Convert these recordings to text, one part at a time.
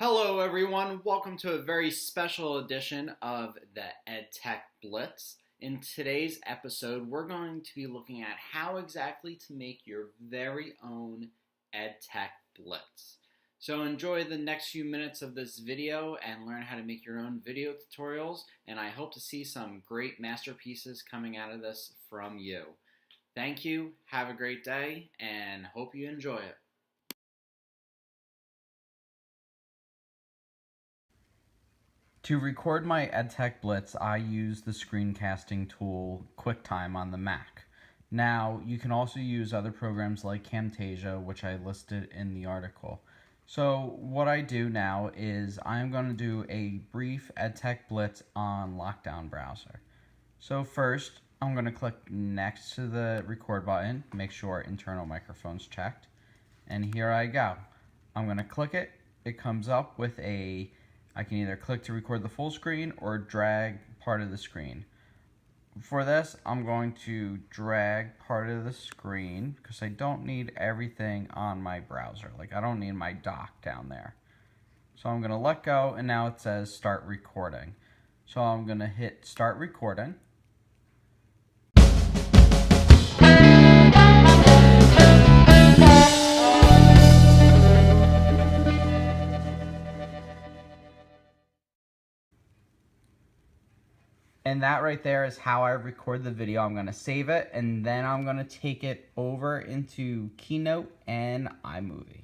Hello everyone, welcome to a very special edition of the edTech Blitz. In today's episode, we're going to be looking at how exactly to make your very own edTech Blitz. So enjoy the next few minutes of this video and learn how to make your own video tutorials, and I hope to see some great masterpieces coming out of this from you. Thank you, have a great day, and hope you enjoy it. To record my edTech Blitz, I use the screencasting tool QuickTime on the Mac. Now, you can also use other programs like Camtasia, which I listed in the article. So what I do now is I'm going to do a brief edTech Blitz on Lockdown Browser. So first, I'm going to click next to the record button, make sure internal microphone's checked, and here I go. I'm going to click it. It comes up with I can either click to record the full screen or drag part of the screen. For this, I'm going to drag part of the screen because I don't need everything on my browser. Like, I don't need my dock down there. So I'm going to let go, and now it says start recording. So I'm going to hit start recording. And that right there is how I record the video. I'm going to save it, and then I'm going to take it over into Keynote and iMovie.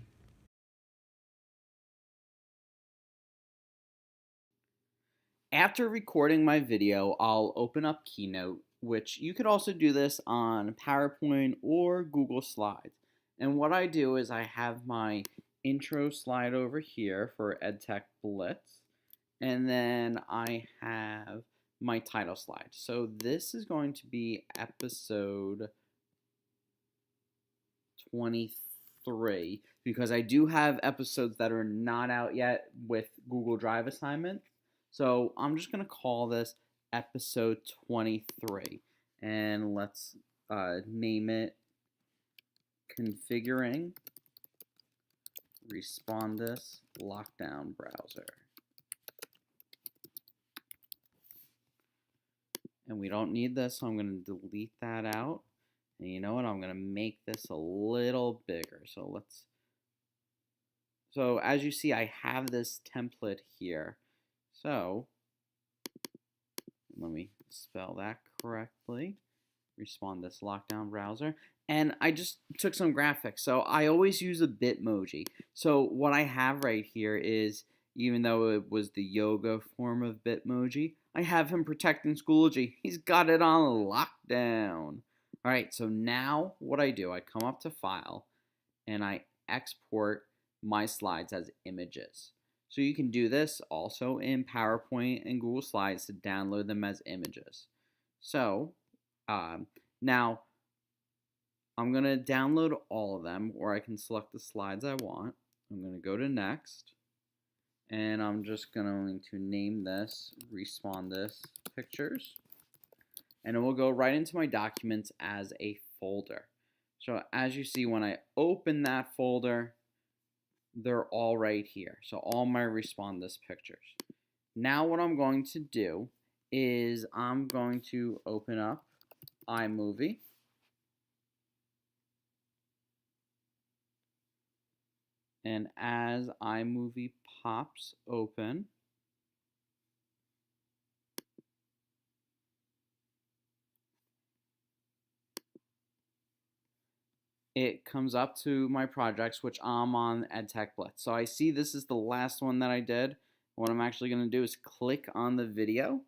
After recording my video, I'll open up Keynote, which you could also do this on PowerPoint or Google Slides. And what I do is I have my intro slide over here for edTech Blitz, and then I have my title slide. So this is going to be episode 23 because I do have episodes that are not out yet with Google Drive assignments. So I'm just going to call this episode 23, and let's name it Configuring Respondus Lockdown Browser. And we don't need this, so I'm going to delete that out. And you know what? I'm going to make this a little bigger. So as you see, I have this template here. So let me spell that correctly. Respondus Lockdown Browser. And I just took some graphics. So I always use a Bitmoji. So what I have right here is, even though it was the yoga form of Bitmoji, I have him protecting Schoology. He's got it on lockdown. All right, so now what I do, I come up to File, and I export my slides as images. So you can do this also in PowerPoint and Google Slides to download them as images. So now I'm going to download all of them, or I can select the slides I want. I'm going to go to Next, and I'm just going to name this Respondus Pictures, and it will go right into my documents as a folder. So as you see, when I open that folder, they're all right here. So all my Respondus pictures. Now what I'm going to do is I'm going to open up iMovie. And as iMovie pops open, it comes up to my projects, which I'm on edTech Blitz. So I see this is the last one that I did. What I'm actually going to do is click on the video.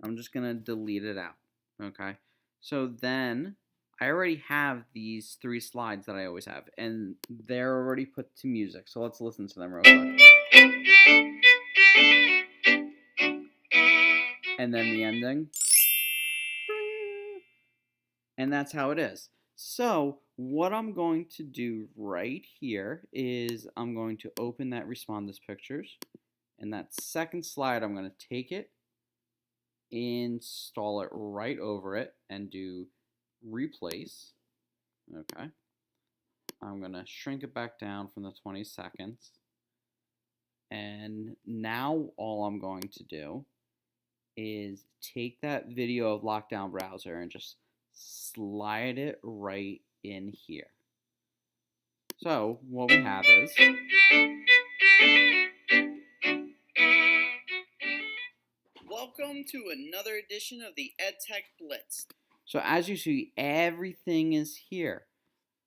I'm just going to delete it out. Okay. So then I already have these 3 slides that I always have, and they're already put to music. So let's listen to them real quick. And then the ending. And that's how it is. So what I'm going to do right here is I'm going to open that Respondus Pictures, and that second slide I'm going to take it, install it right over it, and do replace. Okay. I'm going to shrink it back down from the 20 seconds, And now all I'm going to do is take that video of lockdown browser and just slide it right in here. So what we have is welcome to another edition of the edTech Blitz. So as you see, everything is here.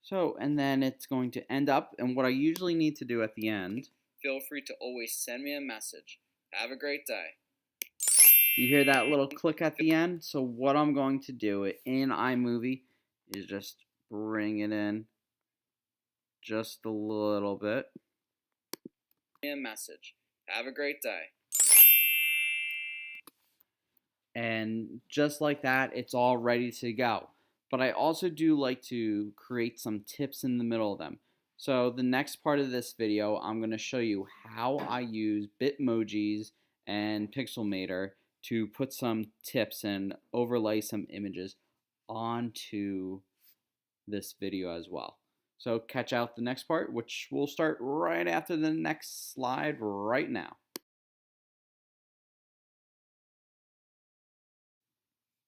So, and then it's going to end up, and what I usually need to do at the end, feel free to always send me a message. Have a great day. You hear that little click at the end? So what I'm going to do in iMovie is just bring it in just a little bit. A message. Have a great day. And just like that, it's all ready to go. But I also do like to create some tips in the middle of them. So the next part of this video, I'm going to show you how I use Bitmojis and Pixelmator to put some tips and overlay some images onto this video as well. So catch out the next part, which will start right after the next slide right now.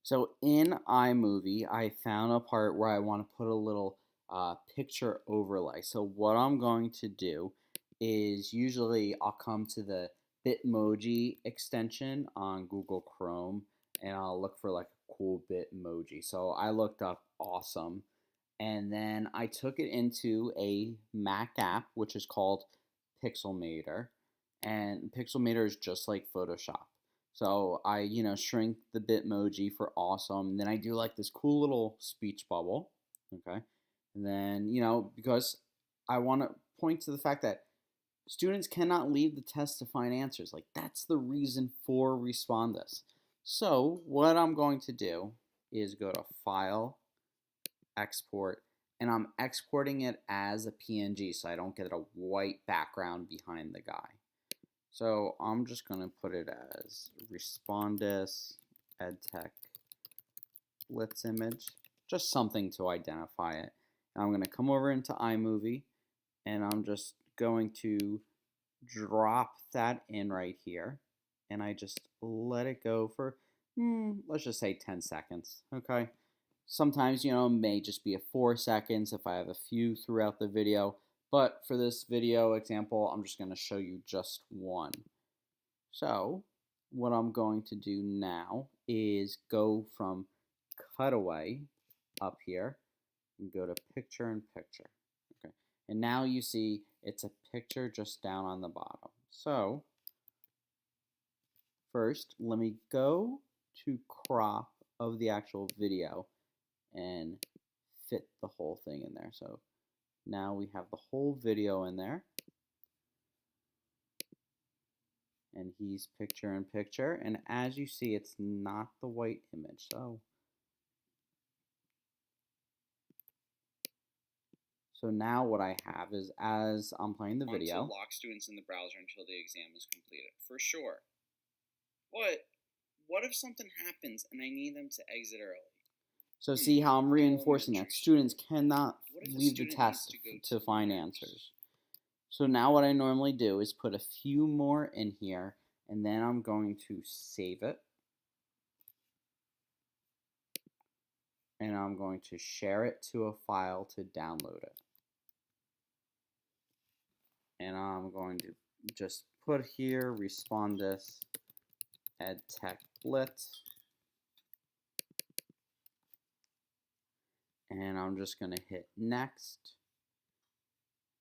So in iMovie, I found a part where I want to put a little picture overlay. So what I'm going to do is usually I'll come to the Bitmoji extension on Google Chrome and I'll look for like a cool Bitmoji. So I looked up awesome and then I took it into a Mac app which is called Pixelmator, and Pixelmator is just like Photoshop. So I, shrink the Bitmoji for awesome. Then I do like this cool little speech bubble, okay? And then, because I want to point to the fact that students cannot leave the test to find answers. Like, that's the reason for Respond This. So what I'm going to do is go to File, Export, and I'm exporting it as a PNG so I don't get a white background behind the guy. So I'm just going to put it as Respondus edTech Blitz image, just something to identify it. And I'm going to come over into iMovie and I'm just going to drop that in right here. And I just let it go for, let's just say 10 seconds, okay? Sometimes, it may just be a 4 seconds if I have a few throughout the video. But for this video example, I'm just going to show you just one. So what I'm going to do now is go from cutaway up here and go to picture in picture. Okay. And now you see it's a picture just down on the bottom. So first, let me go to crop of the actual video and fit the whole thing in there. So now we have the whole video in there. And he's picture in picture. And as you see, it's not the white image. So now what I have is, as I'm playing the video, to lock students in the browser until the exam is completed, for sure. But what if something happens and I need them to exit early? So see how I'm reinforcing that students cannot leave the test to find answers. So now what I normally do is put a few more in here, and then I'm going to save it. And I'm going to share it to a file to download it. And I'm going to just put here Respondus edTech Blitz. And I'm just going to hit next.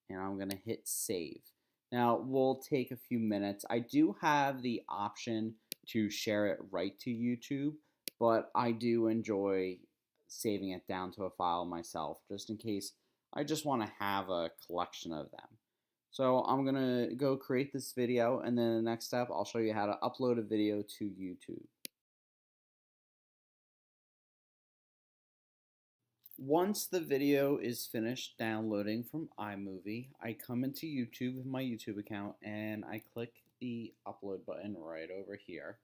And I'm going to hit save. Now, we'll take a few minutes. I do have the option to share it right to YouTube, but I do enjoy saving it down to a file myself, just in case I just want to have a collection of them. So I'm going to go create this video, and then the next step, I'll show you how to upload a video to YouTube. Once the video is finished downloading from iMovie, I come into YouTube with my YouTube account and I click the upload button right over here.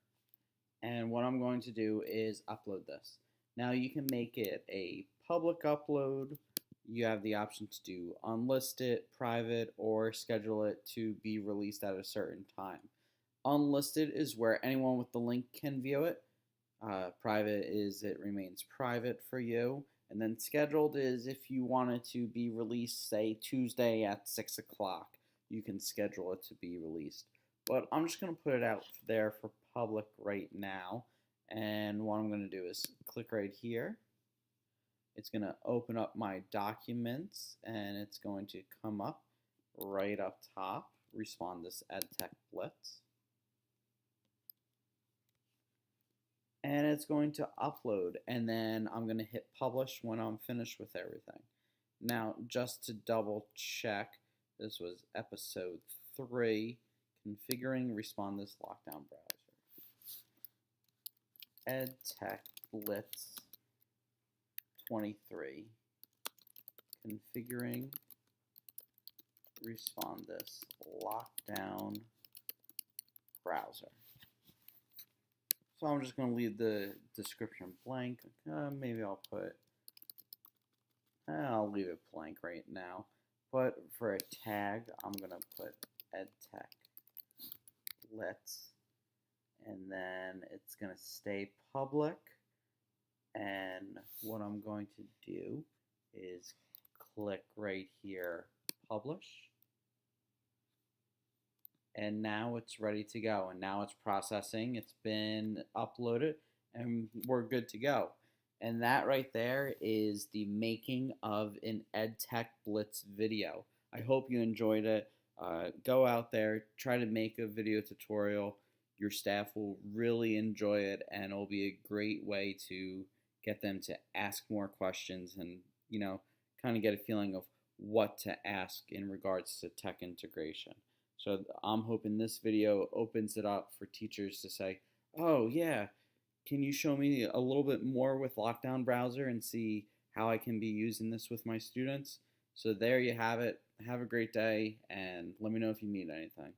And what I'm going to do is upload this. Now you can make it a public upload, you have the option to do unlisted, private, or schedule it to be released at a certain time. Unlisted is where anyone with the link can view it. Private is it remains private for you. And then scheduled is if you want it to be released, say, Tuesday at 6 o'clock, you can schedule it to be released. But I'm just going to put it out there for public right now. And what I'm going to do is click right here. It's going to open up my documents, and it's going to come up right up top. Respond this edTech Blitz. And it's going to upload, and then I'm going to hit publish when I'm finished with everything. Now, just to double check, this was episode 3, configuring respond this lockdown browser. edTech Blitz 23, configuring respond this lockdown browser. So I'm just going to leave the description blank. Maybe I'll leave it blank right now. But for a tag, I'm going to put edTech Blitz. And then it's going to stay public. And what I'm going to do is click right here, publish. And now it's ready to go, and now it's processing. It's been uploaded, and we're good to go. And that right there is the making of an edTech Blitz video. I hope you enjoyed it. Go out there, try to make a video tutorial. Your staff will really enjoy it, and it'll be a great way to get them to ask more questions and, kind of get a feeling of what to ask in regards to tech integration. So I'm hoping this video opens it up for teachers to say, oh yeah, can you show me a little bit more with Lockdown Browser and see how I can be using this with my students? So there you have it. Have a great day, and let me know if you need anything.